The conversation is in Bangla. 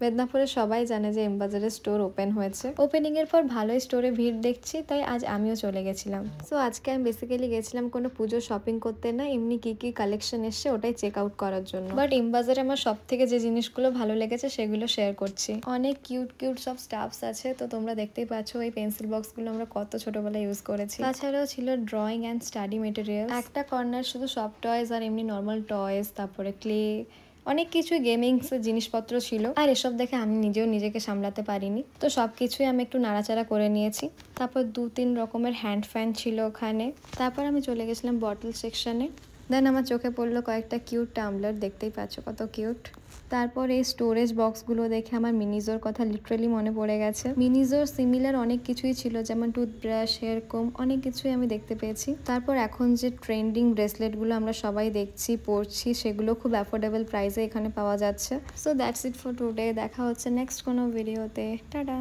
মেদিনীপুরে সবাই জানে যে এমবাজারের স্টোর ওপেন হয়েছে। ওপেনিং এর পর ভালোই স্টোরে ভিড় দেখছি, তাই আজ আমিও চলে গেছিলাম। সো আজকে আমি বেসিক্যালি গেছিলাম কোনো পুজো শপিং করতে না, এমনি কি কি কালেকশন এসছে ওটাই চেক আউট করার জন্য। বাট এমবাজারে আমার সব থেকে যে জিনিসগুলো ভালো লেগেছে সেগুলো শেয়ার করছি। অনেক কিউট কিউট সব স্টাফস আছে, তো তোমরা দেখতেই পাচ্ছ এই পেন্সিল বক্সগুলো আমরা কত ছোটবেলায় ইউজ করেছি। তাছাড়াও ছিল ড্রয়িং অ্যান্ড স্টাডি মেটেরিয়াল, একটা কর্নার শুধু সব টয়েস আর এমনি নর্মাল টয়েস, তারপরে ক্লে, অনেক কিছু গেমিংস জিনিসপত্র ছিল। আর এসব দেখে আমি নিজেও নিজেকে সামলাতে পারিনি, তো সবকিছুই আমি একটু নাড়াচাড়া করে নিয়েছি। তারপর 2-3 রকমের হ্যান্ড ফ্যান ছিল ওখানে। তারপর আমি চলে গেছিলাম বটল সেকশনে। দেন আমার চোখে পড়লো কয়েকটা কিউট টাম্বলার, দেখতেই পাচ্ছ কত কিউট। তারপর এই স্টোরেজ বক্সগুলো দেখে আমার মিনিজোর কথা লিটারালি মনে পড়ে গেছে। মিনিজোর সিমিলার অনেক কিছুই ছিল, যেমন টুথব্রাশ, হেয়ার কোম, অনেক কিছুই আমি দেখতে পেয়েছি। তারপর এখন যে ট্রেন্ডিং ব্রেসলেটগুলো আমরা সবাই দেখছি, পরছি, সেগুলো খুব অ্যাফোর্ডেবল প্রাইসে এখানে পাওয়া যাচ্ছে। So that's it for today. দেখা হচ্ছে নেক্সট কোনো ভিডিওতে। টাটা।